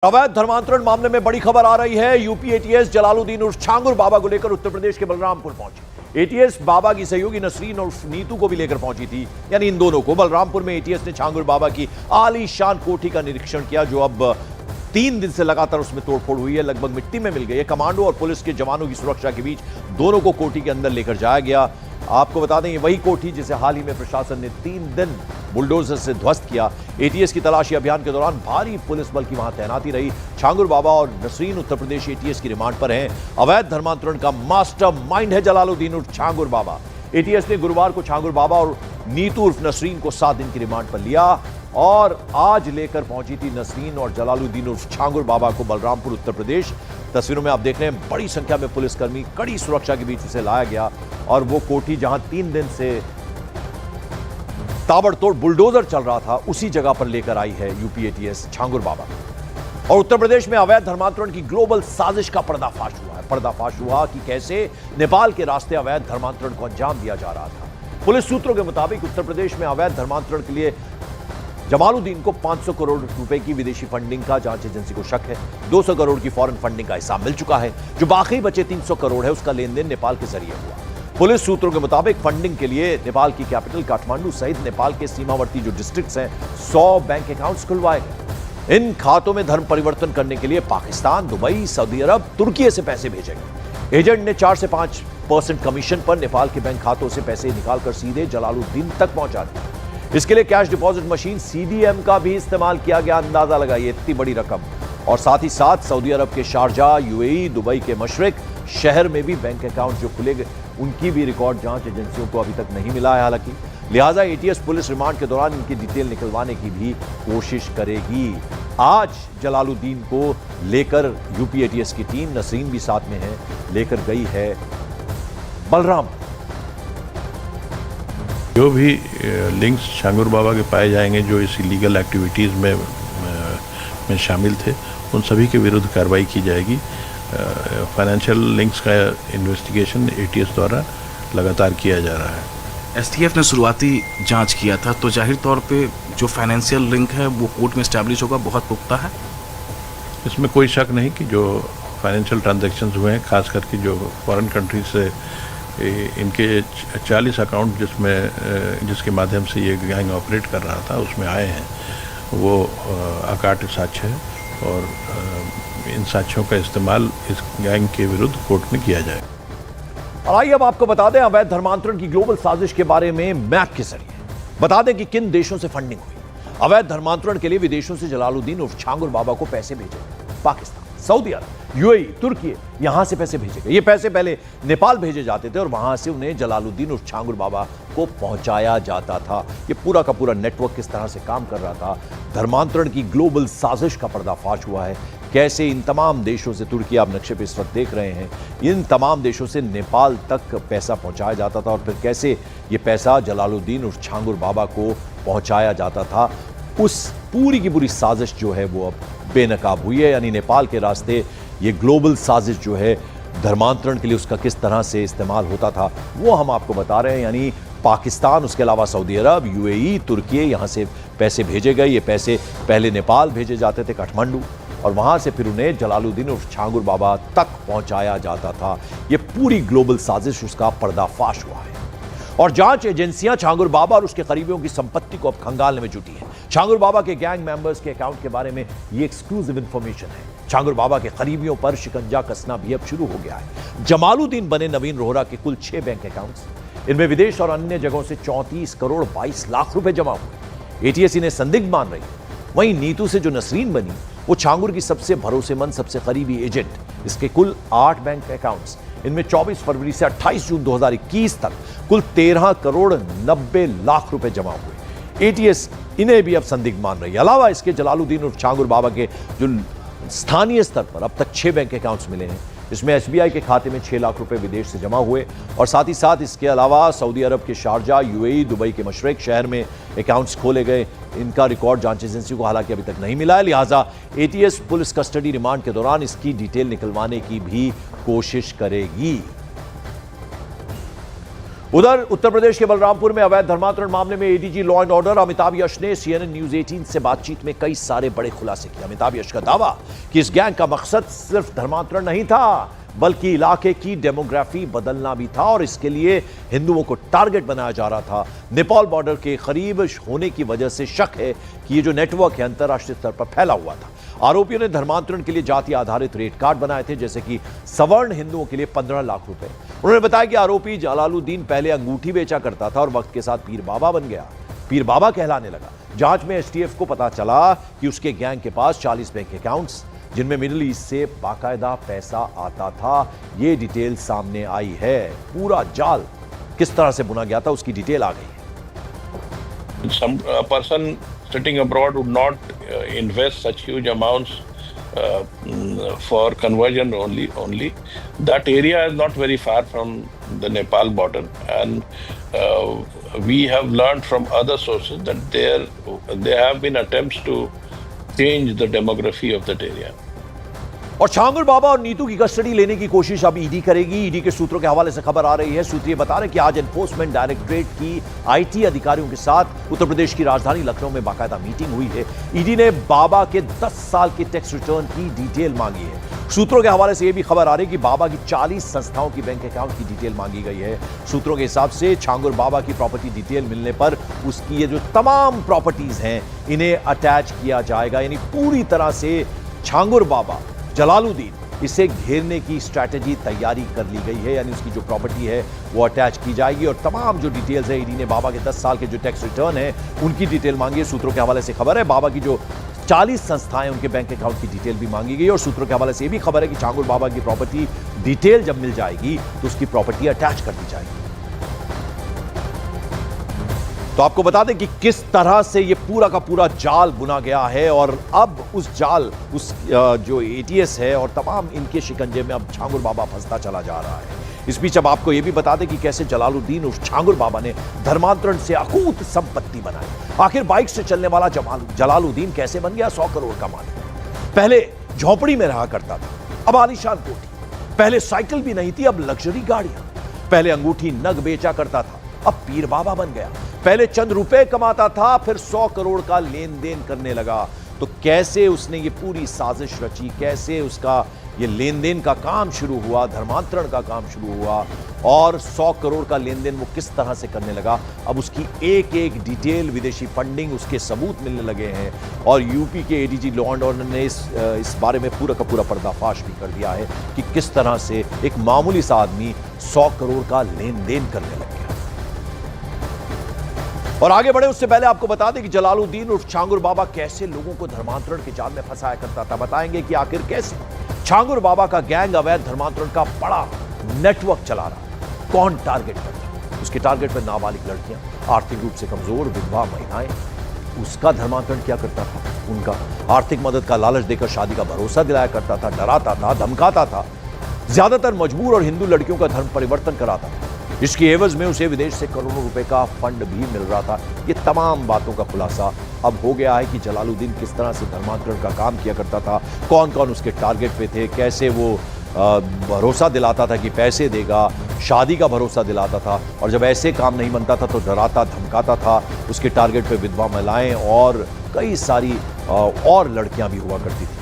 अवैध धर्मांतरण मामले में बड़ी खबर आ रही है। यूपी एटीएस जलालुद्दीन उर्फ छांगुर बाबा को लेकर उत्तर प्रदेश के बलरामपुर पहुंची। एटीएस बाबा की सहयोगी नसरीन और नीतू को भी लेकर पहुंची थी, यानी इन दोनों को। बलरामपुर में एटीएस ने छांगुर बाबा की आलीशान कोठी का निरीक्षण किया, जो अब 3 दिन से लगातार उसमें तोड़फोड़ हुई है, लगभग मिट्टी में मिल गई है। कमांडो और पुलिस के जवानों की सुरक्षा के बीच दोनों को कोठी के अंदर लेकर जाया गया। आपको बता दें, ये वही कोठी जिसे हाल ही में प्रशासन ने 3 दिन बुलडोजर से ध्वस्त किया। एटीएस की तलाशी अभियान के दौरान भारी पुलिस बल की वहां तैनाती रही। छांगुर बाबा और नसरीन उत्तर प्रदेश एटीएस की रिमांड पर हैं। अवैध धर्मांतरण का मास्टरमाइंड है जलालुद्दीन उर्फ छांगुर बाबा। एटीएस ने गुरुवार को छांगुर बाबा और नीतू उर्फ नसरीन को 7 दिन की रिमांड पर लिया और आज लेकर पहुंची थी नसरीन और जलालुद्दीन उर्फ छांगुर बाबा को बलरामपुर उत्तर प्रदेश। तस्वीरों में आप देख रहे हैं, बड़ी संख्या में पुलिसकर्मी कड़ी सुरक्षा के बीच उसे लाया गया और वो कोठी जहां 3 दिन से ताबड़तोड़ बुलडोजर चल रहा था, उसी जगह पर लेकर आई है यूपी एटीएस छांगुर बाबा। और उत्तर प्रदेश में अवैध धर्मांतरण की ग्लोबल साजिश का पर्दाफाश हुआ है। पर्दाफाश हुआ कि कैसे नेपाल के रास्ते अवैध धर्मांतरण को अंजाम दिया जा रहा था। पुलिस सूत्रों के मुताबिक उत्तर प्रदेश में अवैध धर्मांतरण के लिए जमालुद्दीन को 500 करोड़ रुपए की विदेशी फंडिंग का जांच एजेंसी को शक है। 200 करोड़ की फॉरेन फंडिंग का हिसाब मिल चुका है। जो बाकी बचे 300 करोड़ है, उसका लेन देन नेपाल के जरिए हुआ। पुलिस सूत्रों के मुताबिक फंडिंग के लिए नेपाल की कैपिटल काठमांडू सहित नेपाल के सीमावर्ती जो डिस्ट्रिक्ट्स हैं, 100 बैंक अकाउंट्स खुलवाए गए। इन खातों में धर्म परिवर्तन करने के लिए पाकिस्तान, दुबई, सऊदी अरब, तुर्की से पैसे भेजे गए। एजेंट ने 4 से 5% कमीशन पर नेपाल के बैंक खातों से पैसे निकालकर सीधे जलालुद्दीन तक पहुंचा दिए। इसके लिए कैश डिपॉजिट मशीन सीडीएम का भी इस्तेमाल किया गया। अंदाजा लगाइए, इतनी बड़ी रकम। और साथ ही साथ सऊदी अरब के शारजा, यूएई, दुबई के मशरिक शहर में भी बैंक अकाउंट जो खुले गए, उनकी भी रिकॉर्ड जांच एजेंसियों को अभी तक नहीं मिला है। हालांकि लिहाजा एटीएस पुलिस रिमांड के दौरान इनकी डिटेल निकलवाने की भी कोशिश करेगी। आज जलालुद्दीन को लेकर यूपी एटीएस की टीम, नसरीन भी साथ में है, लेकर गई है बलराम। जो भी लिंक्स छांगुर बाबा के पाए जाएंगे जो इस इलीगल एक्टिविटीज़ में शामिल थे, उन सभी के विरुद्ध कार्रवाई की जाएगी। फाइनेंशियल लिंक्स का इन्वेस्टिगेशन एटीएस द्वारा लगातार किया जा रहा है। एसटीएफ ने शुरुआती जांच किया था, तो जाहिर तौर पे जो फाइनेंशियल लिंक है वो कोर्ट में एस्टैब्लिश होगा, बहुत पुख्ता है। इसमें कोई शक नहीं कि जो फाइनेंशियल ट्रांजैक्शंस हुए हैं, खास करके जो फॉरेन कंट्रीज से इनके 40 अकाउंट जिसके माध्यम से ये गैंग ऑपरेट कर रहा था, उसमें आए हैं, वो अकाट साक्ष्य है और इन साक्ष्यों का इस्तेमाल इस गैंग के विरुद्ध कोर्ट में किया जाए। और आइए अब आपको बता दें अवैध धर्मांतरण की ग्लोबल साजिश के बारे में मैप के जरिए बता दें कि किन देशों से फंडिंग हुई। अवैध धर्मांतरण के लिए विदेशों से जलालुद्दीन उर्फ छांगुर बाबा को पैसे भेजे गए। पाकिस्तान, सऊदी अरब, यूएई, तुर्की, यहां से पैसे भेजे गए। ये पैसे पहले नेपाल भेजे जाते थे और वहां से उन्हें जलालुद्दीन उर्फ छांगुर बाबा को पहुंचाया जाता था। ये पूरा का पूरा नेटवर्क किस तरह से काम कर रहा था, धर्मांतरण की ग्लोबल साजिश का पर्दाफाश हुआ है। कैसे इन तमाम देशों से, तुर्की आप नक्शे पे इस वक्त देख रहे हैं, इन तमाम देशों से नेपाल तक पैसा पहुंचाया जाता था और फिर कैसे ये पैसा जलालुद्दीन उर्फ छांगुर बाबा को पहुंचाया जाता था। उस पूरी की पूरी साजिश जो है वो अब बेनकाब हुई है। यानी नेपाल के रास्ते ये ग्लोबल साजिश जो है धर्मांतरण के लिए, उसका किस तरह से इस्तेमाल होता था वो हम आपको बता रहे हैं। यानी पाकिस्तान, उसके अलावा सऊदी अरब, यूएई, तुर्की, यहाँ से पैसे भेजे गए। ये पैसे पहले नेपाल भेजे जाते थे, काठमांडू, और वहाँ से फिर उन्हें जलालुद्दीन उर्फ छांगुर बाबा तक पहुँचाया जाता था। ये पूरी ग्लोबल साजिश, उसका पर्दाफाश हुआ है और जांच एजेंसियां छांगुर बाबा और उसके करीबियों की संपत्ति को अब खंगालने में जुटी हैं। छांगुर बाबा के गैंग मेंबर्स के अकाउंट के बारे में ये एक्सक्लूसिव इंफॉर्मेशन है। छांगुर बाबा के करीबियों पर शिकंजा कसना भी अब शुरू हो गया है। जमालुद्दीन बने नवीन रोहरा के कुल 6 बैंक अकाउंट्स, इनमें विदेश और अन्य जगहों से 34 करोड़ 22 लाख रुपए जमा हुए। एटीएस इन्हें संदिग्ध मान रही है। वहीं नीतू से जो नसरीन बनी, वो छांगुर की सबसे भरोसेमंद, सबसे करीबी एजेंट। इसके कुल 8 बैंक अकाउंट्स, इनमें 24 फरवरी से 28 जून 2021 तक कुल 13 करोड़ 90 लाख रुपए जमा हुए। एटीएस इन्हें भी अब संदिग्ध मान रही है। अलावा इसके जलालुद्दीन उर्फ छांगुर बाबा के जो स्थानीय स्तर पर अब तक 6 बैंक अकाउंट्स मिले हैं, इसमें एसबीआई के खाते में 6 लाख रुपए विदेश से जमा हुए और साथ ही साथ इसके अलावा सऊदी अरब के शारजा, यूएई, दुबई के मशरिक शहर में अकाउंट्स खोले गए। इनका रिकॉर्ड जांच एजेंसी को हालांकि अभी तक नहीं मिला है। लिहाजा एटीएस पुलिस कस्टडी रिमांड के दौरान इसकी डिटेल निकलवाने की भी कोशिश करेगी। उधर उत्तर प्रदेश के बलरामपुर में अवैध धर्मांतरण मामले में ADG law and order Amitabh Yash ने CNN न्यूज 18 से बातचीत में कई सारे बड़े खुलासे किए। अमिताभ यश का दावा कि इस गैंग का मकसद सिर्फ धर्मांतरण नहीं था, बल्कि इलाके की डेमोग्राफी बदलना भी था और इसके लिए हिंदुओं को टारगेट बनाया जा रहा था। नेपाल बॉर्डर के करीब होने की वजह से शक है कि ये जो नेटवर्क है अंतर्राष्ट्रीय स्तर पर फैला हुआ था। आरोपियों ने धर्मांतरण के लिए जाति आधारित रेट कार्ड बनाए थे, जैसे कि सवर्ण हिंदुओं के लिए 15 लाख रुपए। उन्होंने बताया कि आरोपी जलालुद्दीन पहले अंगूठी बेचा करता था और वक्त के साथ पीर बाबा बन गया, पीर बाबा कहलाने लगा। जांच में एसटीएफ को पता चला कि उसके गैंग के पास 40 बैंक अकाउंट्स जिनमें मिडिल ईस्ट से बाकायदा पैसा आता था, ये डिटेल सामने आई है। पूरा जाल किस तरह से बुना गया था उसकी डिटेल आ गई है। Some person sitting abroad would not invest such huge amounts for conversion only. That area is not very far from the Nepal border, and we have learned from other sources that there have been attempts to change the demography of that area. और छांगुर बाबा और नीतू की custody लेने की कोशिश अब ED करेगी। ED के सूत्रों के हवाले से खबर आ रही है। सूत्रीय बता रहे हैं कि आज एनफोर्समेंट डायरेक्टरेट की आईटी अधिकारियों के साथ उत्तर प्रदेश की राजधानी लखनऊ में बाकायदा मीटिंग हुई है। ईडी ने बाबा के 10 साल के टैक्स रिटर्न की डिटेल मांगी है। सूत्रों के हवाले से यह भी खबर आ रही है कि बाबा की 40 संस्थाओं की बैंक अकाउंट की डिटेल मांगी गई है। सूत्रों के हिसाब से छांगुर बाबा की प्रॉपर्टी डिटेल मिलने पर उसकी ये जो तमाम प्रॉपर्टीज हैं इन्हें अटैच किया जाएगा। यानी पूरी तरह से छांगुर बाबा जलालुद्दीन इसे घेरने की स्ट्रैटेजी तैयारी कर ली गई है। यानी उसकी जो प्रॉपर्टी है वो अटैच की जाएगी और तमाम जो डिटेल्स है, ईडी ने बाबा के 10 साल के जो टैक्स रिटर्न है उनकी डिटेल मांगी है। सूत्रों के हवाले से खबर है बाबा की जो 40 संस्थाएं उनके बैंक अकाउंट की डिटेल भी मांगी गई और सूत्रों के हवाले से यह भी खबर है कि छांगुर बाबा की प्रॉपर्टी डिटेल जब मिल जाएगी तो उसकी प्रॉपर्टी अटैच कर दी जाएगी। तो आपको बता दें कि किस तरह से ये पूरा का पूरा जाल बुना गया है और अब उस जाल उस जो एटीएस है और तमाम इनके शिकंजे में अब छांगुर बाबा फंसता चला जा रहा है। इस बीच अब आपको यह भी बता दें कि कैसे जलालुद्दीन उस छांगुर बाबा ने धर्मांतरण से अकूत संपत्ति बनाई। आखिर बाइक से चलने वाला जलालुद्दीन कैसे बन गया 100 करोड़ का मालिक। पहले झोपड़ी में रहा करता था, अब आलीशान कोठी। पहले साइकिल भी नहीं थी, अब लग्जरी गाड़ियां। पहले अंगूठी नग बेचा करता था, अब पीर बाबा बन गया। पहले चंद रुपए कमाता था, फिर 100 करोड़ का लेन देन करने लगा। तो कैसे उसने ये पूरी साजिश रची, कैसे उसका ये लेन देन का काम शुरू हुआ, धर्मांतरण का काम शुरू हुआ और 100 करोड़ का लेन देन वो किस तरह से करने लगा। अब उसकी एक एक डिटेल, विदेशी फंडिंग, उसके सबूत मिलने लगे हैं और यूपी के एडीजी लॉ एंड ऑर्डर ने इस बारे में पूरा का पूरा पर्दाफाश भी कर दिया है कि किस तरह से एक मामूली सा आदमी 100 करोड़ का लेन देन करने लग गया। और आगे बढ़े उससे पहले आपको बता दें कि जलालुद्दीन उर्फ छांगुर बाबा कैसे लोगों को धर्मांतरण के जाल में फंसाया करता था। बताएंगे कि आखिर कैसे छांगुर बाबा का गैंग अवैध धर्मांतरण का बड़ा नेटवर्क चला रहा है। कौन टारगेट करता है? उसके टारगेट पर नाबालिग लड़कियां, आर्थिक रूप से कमजोर विधवा महिलाएं। उसका धर्मांतरण क्या करता था? उनका आर्थिक मदद का लालच देकर शादी का भरोसा दिलाया करता था, डराता था, धमकाता था। ज्यादातर मजबूर और हिंदू लड़कियों का धर्म परिवर्तन कराता था। इसकी एवज में उसे विदेश से करोड़ों रुपए का फंड भी मिल रहा था। ये तमाम बातों का खुलासा अब हो गया है कि जलालुद्दीन किस तरह से धर्मांतरण का काम किया करता था, कौन कौन उसके टारगेट पे थे, कैसे वो भरोसा दिलाता था कि पैसे देगा, शादी का भरोसा दिलाता था और जब ऐसे काम नहीं बनता था तो डराता धमकाता था। उसके टारगेट पे विधवा महिलाएं और कई सारी और लड़कियां भी हुआ करती थी।